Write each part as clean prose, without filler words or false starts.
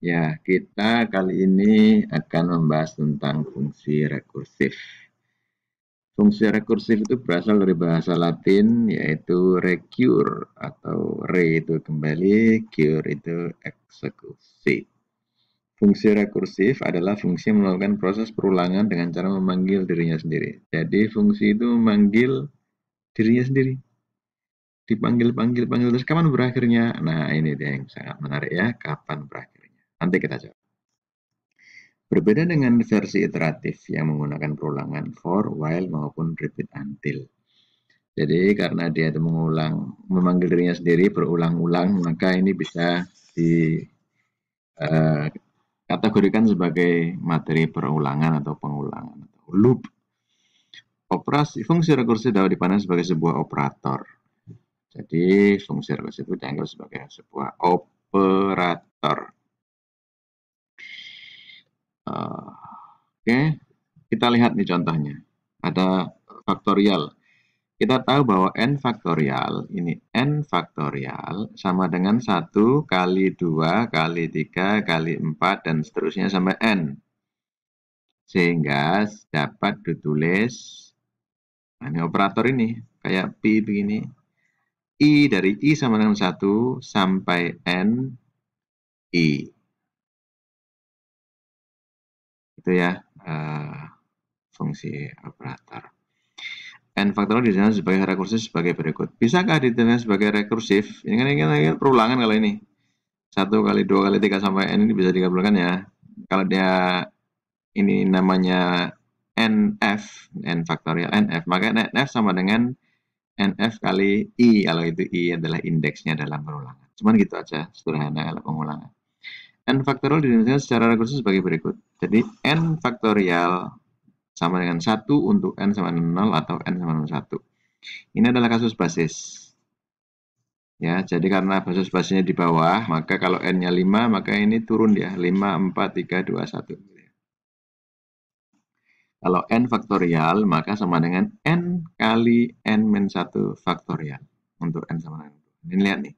Ya, kita kali ini akan membahas tentang fungsi rekursif. Fungsi rekursif itu berasal dari bahasa Latin, yaitu recur, atau re itu kembali, cure itu eksekusi. Fungsi rekursif adalah fungsi yang melakukan proses perulangan dengan cara memanggil dirinya sendiri. Jadi fungsi itu memanggil dirinya sendiri. Dipanggil-panggil terus kapan berakhirnya? Nah, ini dia yang sangat menarik ya, kapan berakhirnya. Nanti kita coba. Berbeda dengan versi iteratif yang menggunakan perulangan for, while, maupun repeat until. Jadi karena dia itu memanggil dirinya sendiri berulang-ulang, maka ini bisa dikategorikan sebagai materi perulangan atau pengulangan atau loop. Fungsi rekursif dapat dipandang sebagai sebuah operator. Jadi fungsi rekursif itu dianggap sebagai sebuah operator. Oke, kita lihat nih contohnya. Ada faktorial. Kita tahu bahwa n faktorial, ini n faktorial sama dengan 1 kali 2 kali 3 kali 4 dan seterusnya sampai n. Sehingga dapat ditulis, nah ini operator ini, kayak pi begini. I dari I sama dengan 1 sampai n I. Itu ya fungsi operator. N faktorial didefinisikan sebagai rekursif sebagai berikut. Bisakah didefinisikan sebagai rekursif? Ini kan perulangan kalau ini. 1 kali 2 kali 3 sampai N ini bisa digabungkan ya. Kalau dia ini namanya NF, N faktorial NF, maka NF sama dengan NF kali I, kalau itu I adalah indeksnya dalam perulangan. Cuman gitu aja, sederhana kalau pengulangan. N faktorial didefinisikan secara rekursif sebagai berikut. Jadi N faktorial sama dengan 1 untuk N sama dengan 0 atau N sama dengan 1. Ini adalah kasus basis. Ya, jadi karena basisnya di bawah, maka kalau N-nya 5, maka ini turun dia. 5, 4, 3, 2, 1. Kalau N faktorial, maka sama dengan N kali N-1 faktorial. Untuk N sama dengan 2. Ini lihat nih.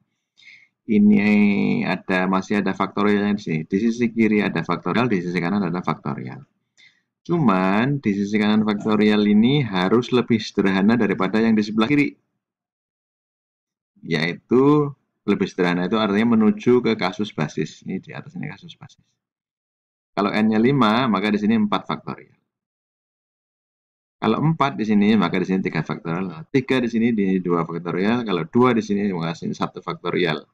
Ini masih ada faktorialnya di sini. Di sisi kiri ada faktorial, di sisi kanan ada faktorial. Cuman, di sisi kanan faktorial ini harus lebih sederhana daripada yang di sebelah kiri. Yaitu lebih sederhana itu artinya menuju ke kasus basis. Ini di atas ini kasus basis. Kalau n-nya 5, maka di sini 4 faktorial. Kalau 4 di sini, maka di sini 3 faktorial. 3 di sini di 2 faktorial. Kalau 2 di sini, maka di sini 1 faktorial.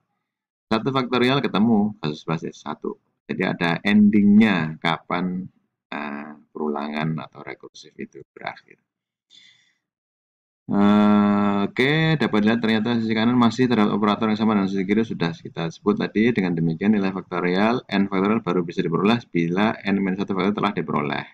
1 faktorial ketemu kasus basis 1. Jadi ada endingnya kapan perulangan atau rekursif itu berakhir. Oke, dapat dilihat ternyata sisi kanan masih terdapat operator yang sama dengan sisi kiri sudah kita sebut tadi. Dengan demikian nilai faktorial n faktorial baru bisa diperoleh bila n-1 faktorial telah diperoleh.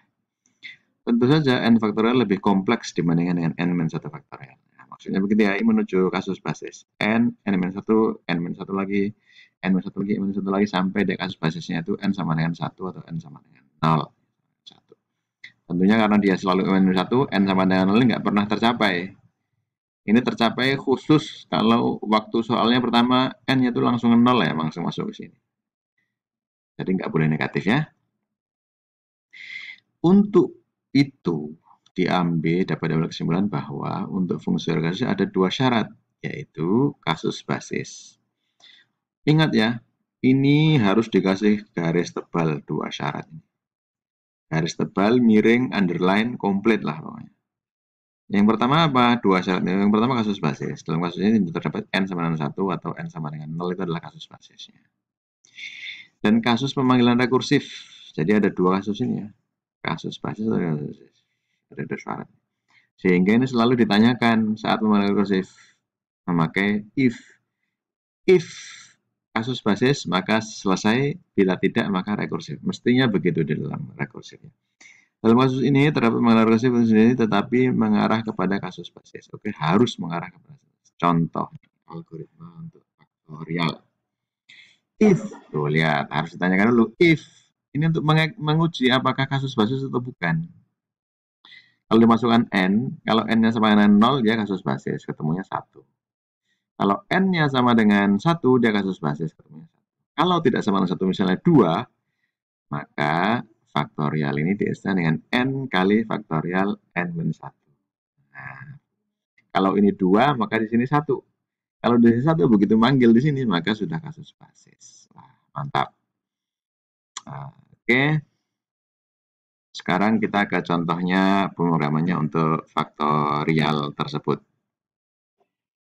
Tentu saja n faktorial lebih kompleks dibandingkan dengan n-1 faktorial. Nah, maksudnya begitu ya, ini menuju kasus basis. n-1, n-1 lagi, n-1 lagi, n-1 lagi sampai di kasus basisnya itu n sama dengan 1 atau n sama dengan 0. 1. Tentunya karena dia selalu n-1, n sama dengan 0 nggak pernah tercapai. Ini tercapai khusus kalau waktu soalnya pertama n-nya itu langsung 0 ya, langsung masuk ke sini. Jadi nggak boleh negatif ya. Untuk itu diambil dapat kesimpulan bahwa untuk fungsi rekursif ada 2 syarat, yaitu kasus basis. Ingat ya, ini harus dikasih garis tebal 2 syarat. Garis tebal, miring, underline, komplit lah pokoknya. Yang pertama apa? 2 syarat. Yang pertama kasus basis. Dalam kasus ini terdapat n sama dengan 1 atau n sama dengan 0 itu adalah kasus basisnya. Dan kasus pemanggilan rekursif. Jadi ada 2 kasus ini ya. Kasus basis atau kasus basis. Ada 2 syarat. Sehingga ini selalu ditanyakan saat pemanggilan rekursif. Memakai if. If kasus basis maka selesai, bila tidak maka rekursif. Mestinya begitu di dalam rekursifnya. Dalam kasus ini terdapat pemanggilan rekursif sendiri tetapi mengarah kepada kasus basis. Oke, harus mengarah kepada kasus basis. Contoh algoritma untuk faktorial. If, tuh lihat, harus ditanyakan dulu if. Ini untuk menguji apakah kasus basis atau bukan. Kalau dimasukkan n, kalau n-nya sama dengan 0 dia kasus basis, ketemunya 1. Kalau n-nya sama dengan 1 dia kasus basis, ketemunya 1. Kalau tidak sama dengan 1 misalnya 2, maka faktorial ini diistilah dengan n kali faktorial n-1. Nah, kalau ini 2, maka di sini 1. Kalau di sini 1, begitu manggil di sini, maka sudah kasus basis. Wah, mantap. Nah, oke. Sekarang kita ke contohnya pemrogramannya untuk faktorial tersebut.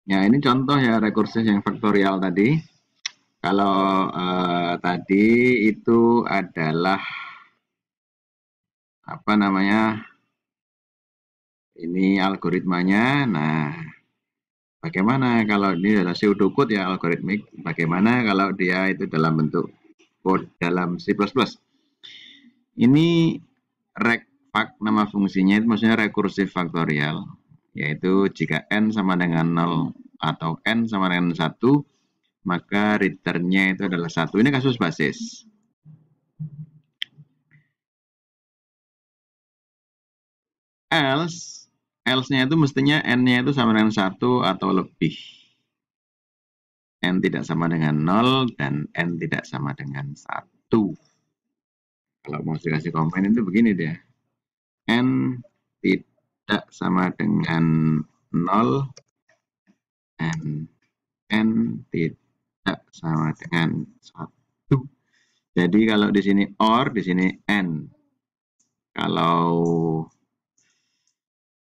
Ya, ini contoh ya rekursif yang faktorial tadi. Kalau tadi itu adalah apa namanya? Ini algoritmanya. Nah, bagaimana kalau ini adalah pseudocode ya algoritmik? Bagaimana kalau dia itu dalam bentuk code dalam C++? Ini recfact nama fungsinya itu maksudnya rekursif faktorial, yaitu jika n sama dengan 0 atau n sama dengan 1, maka return-nya itu adalah 1. Ini kasus basis. Else-nya itu mestinya n-nya itu sama dengan 1 atau lebih. N tidak sama dengan 0 dan n tidak sama dengan 1. Kalau mau dikasih komen itu begini dia. N tidak sama dengan 0 dan n tidak sama dengan 1. Jadi kalau di sini OR, di sini N. Kalau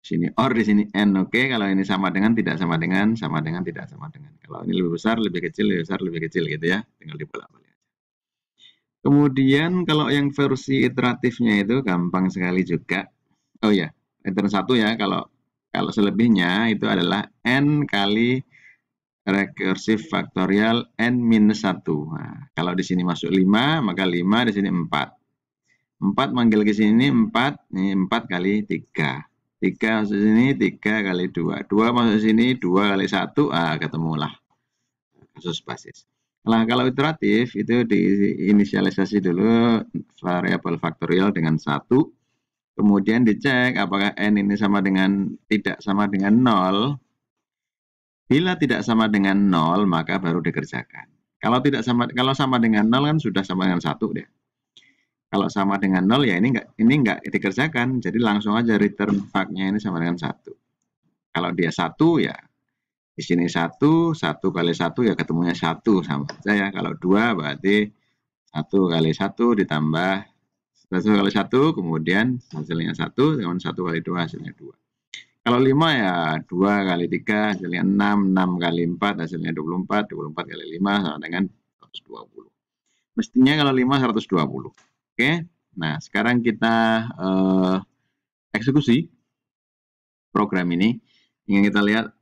di sini OR, di sini N, oke. Kalau ini sama dengan, tidak sama dengan, tidak sama dengan. Kalau ini lebih besar, lebih kecil, lebih besar, lebih kecil gitu ya. Tinggal dibolak-balik. Kemudian kalau yang versi iteratifnya itu gampang sekali juga. Oh ya, return 1 ya. Kalau selebihnya itu adalah N kali recursive faktorial n-1. Nah, kalau di sini masuk 5, maka 5 di sini 4. 4 manggil ke sini 4, ini 4 kali 3. 3 masuk sini 3 kali 2. 2 masuk sini 2 kali 1, ketemulah kasus basis. Nah, kalau iteratif itu diinisialisasi dulu variabel faktorial dengan 1. Kemudian dicek apakah n ini sama dengan tidak sama dengan 0. Bila tidak sama dengan 0, maka baru dikerjakan. Kalau sama dengan 0 kan sudah sama dengan 1 deh. Kalau sama dengan 0 ya ini enggak dikerjakan. Jadi langsung aja return fact-nya ini sama dengan 1. Kalau dia 1 ya di sini 1 kali 1 ya ketemunya 1 sama saja ya. Kalau 2 berarti 1 kali 1 ditambah 1 kali 1 kemudian hasilnya 1 dengan 1 kali 2 hasilnya 2. Kalau 5 ya 2 kali 3 hasilnya 6, 6 kali 4 hasilnya 24, 24 kali 5 sama dengan 120. Mestinya kalau 5 120. Oke, nah sekarang kita eksekusi program ini. Ingin kita lihat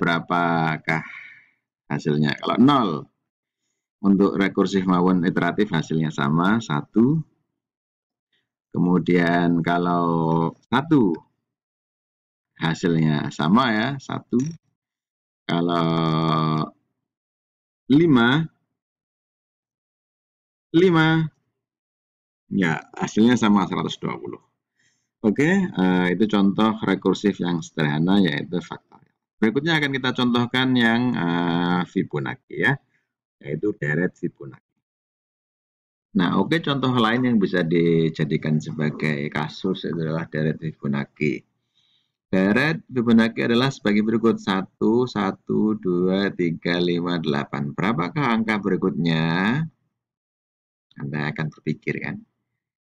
berapakah hasilnya. Kalau 0 untuk rekursif maupun iteratif hasilnya sama, 1. Kemudian kalau 1 hasilnya sama ya, 1. Kalau 5 ya hasilnya sama 120. Oke, itu contoh rekursif yang sederhana yaitu faktorial. Berikutnya akan kita contohkan yang Fibonacci ya, yaitu deret Fibonacci. Nah, oke, contoh lain yang bisa dijadikan sebagai kasus adalah deret Fibonacci. Deret Fibonacci adalah sebagai berikut 1, 1, 2, 3, 5, 8. Berapakah angka berikutnya? Anda akan berpikir kan?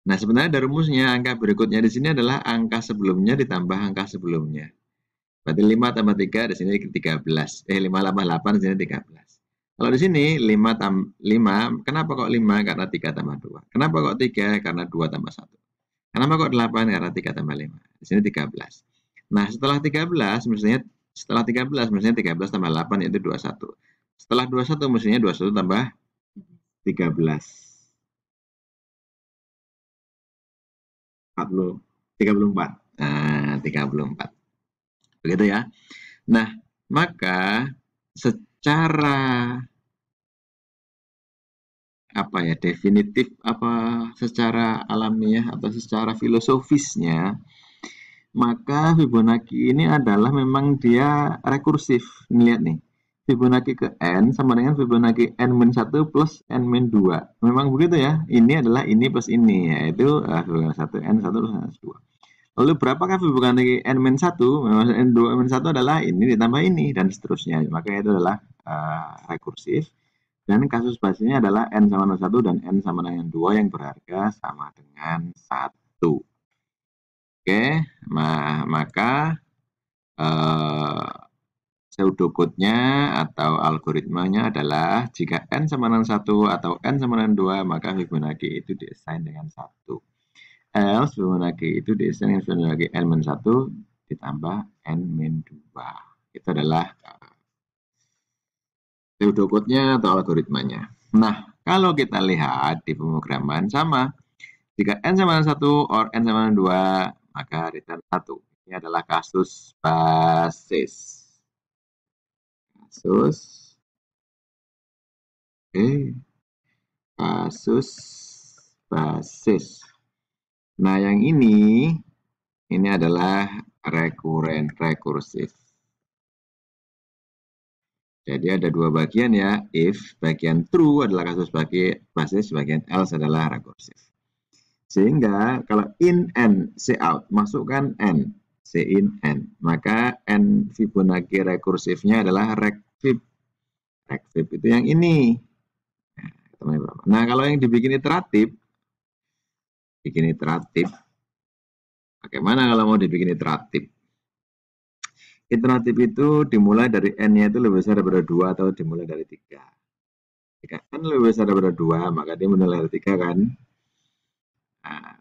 Nah, sebenarnya ada rumusnya. Angka berikutnya di sini adalah angka sebelumnya ditambah angka sebelumnya. Berarti 5 tambah 3 di sini 13. 5 tambah 8 di sini 13. Kalau di sini 5, kenapa kok 5? Karena 3 tambah 2. Kenapa kok 3? Karena 2 tambah 1. Kenapa kok 8? Karena 3 tambah 5. Di sini 13. Nah, setelah 13 mestinya 13 tambah 8 yaitu 21. Setelah 21 mestinya 21 tambah 13. 34. Nah, 34. Begitu ya. Nah, maka secara definitif secara alamiah atau secara filosofisnya, maka Fibonacci ini adalah memang dia rekursif. Ini lihat nih. Fibonacci ke N sama dengan Fibonacci N-1 plus N-2. Memang begitu ya. Ini adalah ini plus ini, yaitu Fibonacci 1, N1 plus N2. Lalu berapakah Fibonacci N-1? N2 N-1 adalah ini ditambah ini, dan seterusnya. Maka itu adalah rekursif. Dan kasus basisnya adalah N sama dengan 1 dan N sama dengan 2 yang berharga sama dengan 1. Oke, maka pseudocode-nya atau algoritmanya adalah jika N sama dengan 1 atau N sama dengan 2, maka Fibonacci itu diassign dengan 1. Else Fibonacci itu diassign dengan Fibonacci N-1 ditambah N-2. Itu adalah pseudocode-nya atau algoritmanya. Nah, kalau kita lihat di pemrograman sama, jika N sama dengan 1 or N sama dengan 2, maka return 1. Ini adalah kasus basis. Kasus basis. Nah, yang ini adalah rekursif. Jadi ada dua bagian ya, if bagian true adalah kasus basis, bagian else adalah rekursif. Sehingga kalau in n, c out, masukkan n, c in n, maka n Fibonacci rekursifnya adalah rekfib. Rekfib itu yang ini. Nah, kalau yang dibikin iteratif, bagaimana kalau mau dibikin iteratif? Iteratif itu dimulai dari n-nya itu lebih besar daripada 2 atau dimulai dari 3. Jika n lebih besar daripada 2, maka dia dimulai dari 3 kan? Nah,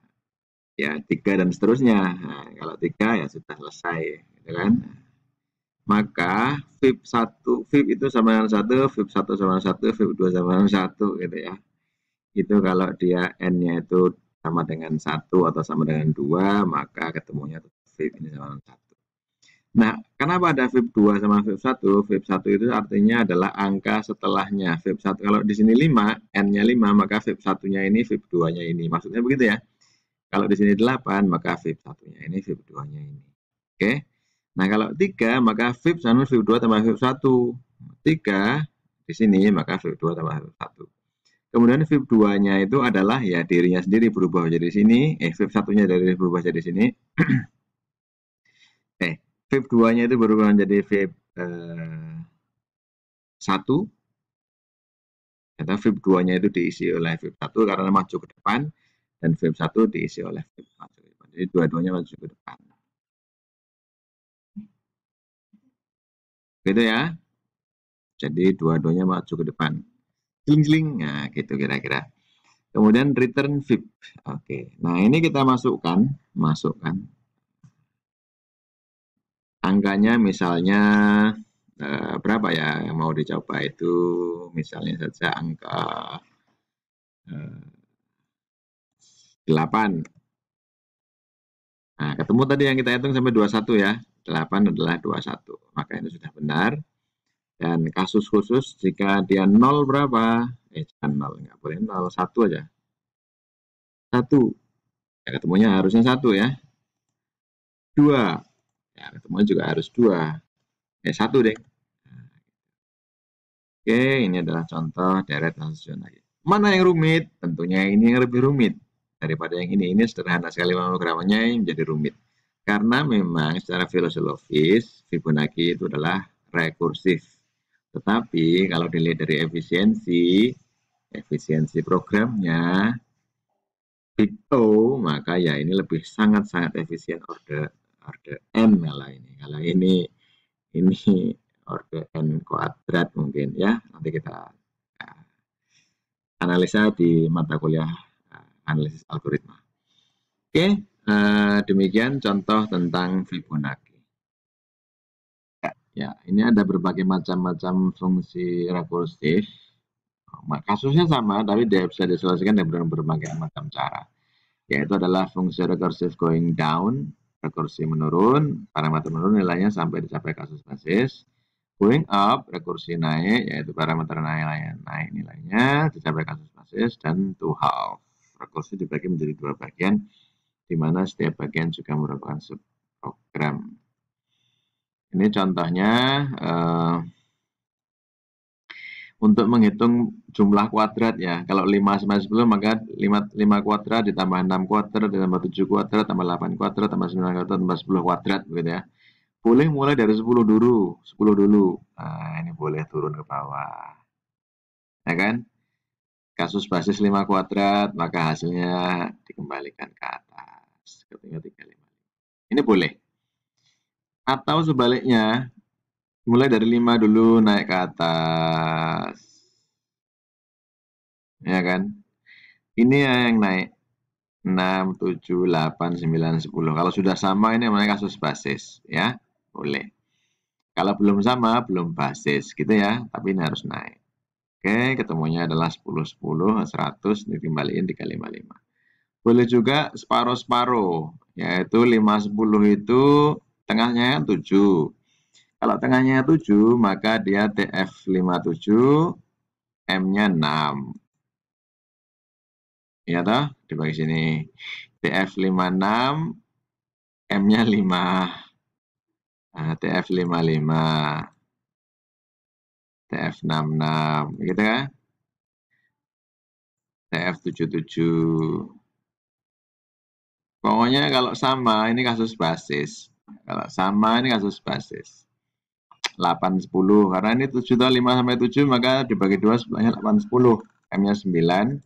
ya 3 dan seterusnya. Nah, kalau 3 ya sudah selesai, gitu kan? Maka Fib itu sama dengan 1, Fib 1 sama dengan 1, Fib 2 sama dengan 1 gitu ya. Itu kalau dia n-nya itu sama dengan 1 atau sama dengan 2, maka ketemunya Fib ini sama dengan 1. Nah, kenapa ada Fib 2 sama Fib 1? Fib 1 itu artinya adalah angka setelahnya. Fib 1 kalau di sini 5, n-nya 5, maka Fib 1-nya ini, Fib 2-nya ini. Maksudnya begitu ya. Kalau di sini 8, maka Fib 1-nya ini, Fib 2-nya ini. Oke. Nah, kalau 3, maka Fib 1 Fib 2 tambah Fib 1. 3 di sini, maka Fib 2 tambah Fib 1. Kemudian Fib 2-nya itu adalah ya dirinya sendiri berubah jadi sini, Fib 1-nya dari berubah jadi sini. Fib 2-nya itu berubah menjadi Fib 1. Ternyata Fib 2-nya itu diisi oleh Fib 1 karena maju ke depan, dan Fib 1 diisi oleh Fib maju ke depan. Jadi dua-duanya maju ke depan. Gitu ya. Jadi dua-duanya maju ke depan. Jling-jling. Nah, gitu kira-kira. Kemudian return Fib. Oke. Nah, ini kita masukkan. Angkanya misalnya berapa ya yang mau dicoba itu, misalnya saja angka 8. Nah, ketemu tadi yang kita hitung sampai 21 ya. 8 adalah 21. Maka itu sudah benar. Dan kasus khusus jika dia 0 berapa? Jangan 0, nggak boleh 0, 1 aja. 1. Ya, ketemunya harusnya 1 ya. 2. Ya, ketemunya juga harus 2. 1 deh. Oke, ini adalah contoh deret transition lagi. Mana yang rumit? Tentunya ini yang lebih rumit daripada yang ini. Ini sederhana sekali pemrogramannya, yang menjadi rumit. Karena memang secara filosofis Fibonacci itu adalah rekursif. Tetapi kalau dilihat dari efisiensi programnya big O, maka ya ini lebih sangat-sangat efisien order n malah ini. Kalau ini order n kuadrat mungkin ya. Nanti kita analisa di mata kuliah analisis algoritma. Oke, demikian contoh tentang Fibonacci. Ya, ini ada berbagai macam fungsi rekursif. Kasusnya sama, tapi dia bisa diselesaikan dengan berbagai macam cara. Yaitu adalah fungsi rekursif going down, rekursi menurun, parameter menurun nilainya sampai dicapai kasus basis. Going up, rekursi naik, yaitu parameter naik nilainya dicapai kasus basis, dan to half. Rekursi dibagi menjadi dua bagian, di mana setiap bagian juga merupakan subprogram. Ini contohnya untuk menghitung jumlah kuadrat ya. Kalau 5 sampai 10 maka 5 kuadrat ditambah 6 kuadrat ditambah 7 kuadrat tambah 8 kuadrat tambah 9 kuadrat tambah 10 kuadrat begitu ya. Boleh mulai dari 10 dulu, 10 dulu. Nah, ini boleh turun ke bawah. Ya kan? Kasus basis 5 kuadrat, maka hasilnya dikembalikan ke atas. Ketika 355. Ini boleh. Atau sebaliknya, mulai dari 5 dulu naik ke atas. Ya kan? Ini yang naik. 6, 7, 8, 9, 10. Kalau sudah sama ini namanya kasus basis. Ya, boleh. Kalau belum sama, belum basis. Gitu ya, tapi ini harus naik. Oke, ketemunya adalah 10, 10, 100, dikembaliin 355. Boleh juga separuh-separuh, yaitu 5, 10 itu tengahnya 7. Kalau tengahnya 7, maka dia TF57, M-nya 6. Ya toh, dibagi sini. TF56, M-nya 5. Nah, TF55, TF66, gitu kan? TF77. Pokoknya kalau sama, ini kasus basis. Kalau sama, ini kasus basis. 8, 10. Karena ini 7 atau 5 sampai 7, maka dibagi 2 sebelahnya 8, 10. M-nya 9.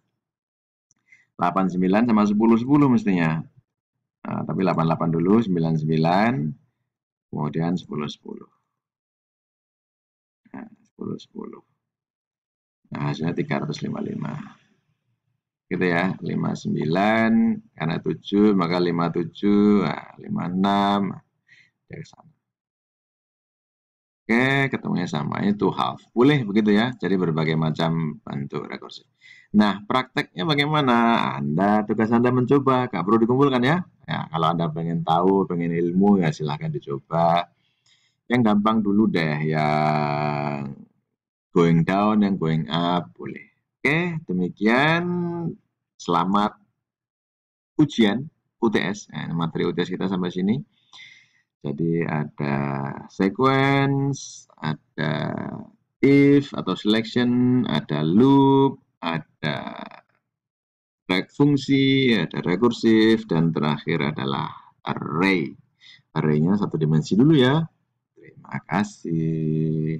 8, 9 sama 10, 10 mestinya. Nah, tapi 8, 8 dulu, 9, 9. Kemudian 10, 10. Nah, 10, 10. Nah, hasilnya 355. Gitu ya, 59, karena 7, maka 57, nah, 56, dari sana. Oke, ketemunya sama, itu half. Boleh begitu ya, jadi berbagai macam bentuk rekursif. Nah, prakteknya bagaimana? Tugas Anda mencoba, nggak perlu dikumpulkan ya. Ya, kalau Anda pengen tahu, pengen ilmu, ya silahkan dicoba. Yang gampang dulu deh, yang going down, yang going up, boleh. Oke, demikian. Selamat ujian UTS. Nah, materi UTS kita sampai sini. Jadi ada sequence, ada if atau selection, ada loop, ada back fungsi, ada rekursif, dan terakhir adalah array. Array-nya satu dimensi dulu ya. Terima kasih.